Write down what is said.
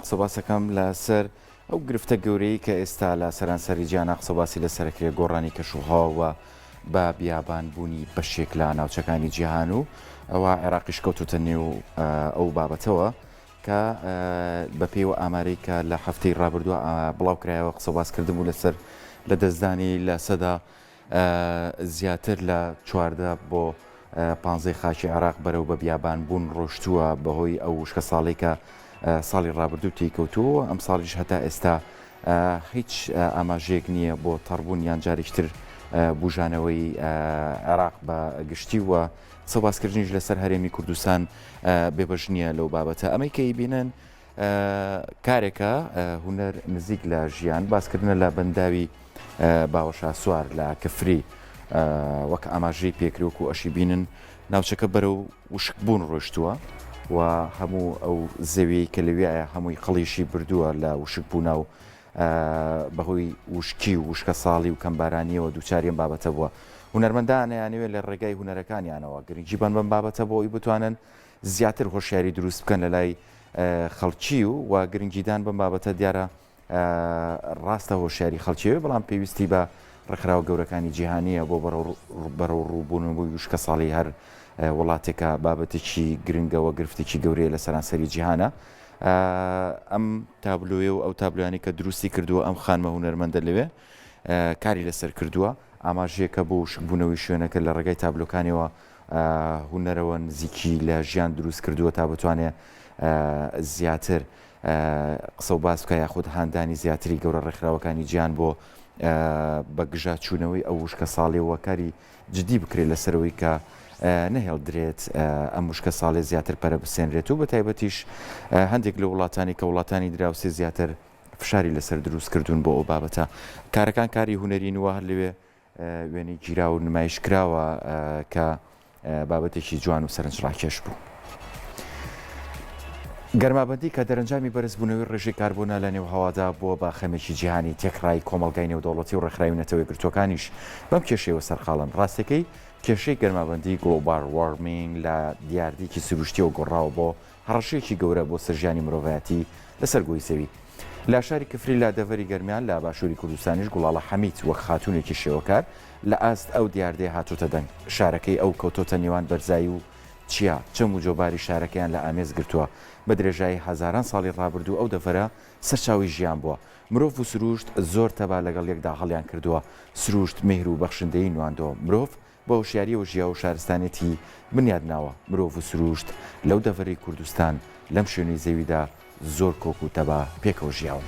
قسەباسەکەم لەسەر ئەو گرفتە گەورەی کە ئێستا لە سەرانسەری گیانە قسەباسی لەسەرکرێ گۆڕانی کەشوهاوە بە بیابانبوونی بەشێک لە ناوچەکانی جیهان و ئەوە عێراقیش کەوتوتە نێو ئەو بابەتەوە کە بە پێی و ئامارەی کە لە هەفتەی ڕابردووە بڵاو کرایەوە قسەباسکردن و لەسەر لە دەستدانی لە سەدا زیاتر لە 14 بۆ 15 خاکی عێراق بەرەو بە بیابانبوون ڕۆشتووە بەهۆی ئەو وشکە ساڵی کە ساڵی ڕابردوو تێکەوتووە ئەم ساڵیش هەتا ئێستا هیچ ئاماژەیەک نییە بۆ تەڕبوون یان جارێکتر بوژانەوەی عێراق بە گشتی وە قسەباسکردنیش لەسەر هەرێمی کوردستان بێبەش نییە لەو بابەتە ئەمەی کە بینن کارێکە هونەر نزیک لە ژیان باسکردنە لە بەنداوی باوەشا سوار لە کفری وەک ئاماژەی پێکرێوەک و ئەشی بینن ناوچەکە بەرەو وشکبوون ڕۆشتووە و هەموو ئەو زەویەی کە لەوێایە هەمووی قەڵیشی بردووە لە وشکبوونا و بەهۆی وشکی و وشکە ساڵی و کەمبارانیەوە دووچاریان بابەتە بووە هونەرمەندانیانوێت لە ڕێگای هونەرەکانیانەوە گرنگجیبان بەم بابەتە بۆ ئەوی بتوانن زیاتر هۆشیاری دروست بکەن لە لای خەڵکی و گرنگجیدان بەم بابەتە دیارە ڕاستە هۆشیاری خەڵکیوێ بەڵام پێویستی بە ڕێکخراوە گەورەکانی جیهانیە بۆ بەرەو ڕووبوون بۆ وشکە ساڵی هەر وڵاتێکە بابەتێکی گرنگەوە گرفتێکی گەورەیە لە سەرانسەری جیهانە ئەم تابلۆیە و ئەو تابلویانی کە دروستی کردووە ئەم خانمە هونەرمەندە لەوێ کاری لەسەر کردووە ئاماژەیەکە بۆ وشکبوونەوەی شوێنەکە لە ڕێگای تابلۆکانیەوە هونەرەوە نزیکی لە ژیان دروست کردووە تا بتوانێت زیاتر قسە و باس بکە یاخود هاندانی زیاتری گەورە ڕێکخراوەکانی گیان بۆ بەگژاچوونەوەی ئەو وشکە ساڵێەوە کاری جدی بکرێت لەسەرەوەی کە نەهێڵدرێت ئەم وشکە ساڵێ زیاتر پەرە بسێنرێت و بە تایبەتیش هەندێک لە وڵاتانی کە وڵاتانی دراوسێ زیاتر فشاری لەسەر دروستکردون بۆ ئەو بابەتە کارەکان کاری هونەرین وە هەر لەوێ وێنەی گیرا و نمایش کراوە کە بابەتێکی جوان و سەرنجڕاکێش بوو. گەرمابەندی کە دەرەنجامی بەرزبوونەوەی ڕێژەی کاربوونە لە نێو هەوادا بۆ بە خەمێکی جیهانی تێکڕای کۆمەڵگای نێودەوڵەتی و ڕێکخراوی نەتەوەی گرتوەکانیش بەم کێشەیەوە سەرخاڵن ڕاستەکەی کێشەی گەرمابەندی گلۆبال وارمینگ لە دیاردێکی سروشتیەوە گۆڕاوە بۆ هەڕەشەیەکی گەورە بۆ سەرژیانی مرۆڤایەتی لەسەر گۆی زەوی لە شاری کفری لە دەڤەری گەرمیان لە باشووری کوردستانیش گوڵاڵە حەمید وەک خاتونێکی شێوەکار لە ئاست ئەو دیاردەیە هاتوتە دەنگ شارەکەی ئەو کەوتۆتە نێوان بەرزایی و چیا چەم و جۆباری شارەکەیان لە ئامێز گرتووە بە درێژایی هەزاران ساڵی ڕابردوو ئەو دەڤەرە سەرچاوی ژیان بووە مرۆڤ و سروشت زۆر تەبا لەگەڵ یەکدا هەڵیان کردووە سروشت مێهر و بەخشندەی نواندەوە مرۆڤ بە هۆشیاریەوە ژیا و شارستانێتی بنیاد ناوە مرۆڤ و سروشت لەو دەڤەری کوردستان لەم شوێنەی زەویدا زۆر کۆک و تەبا پێکەوە ژیاوە.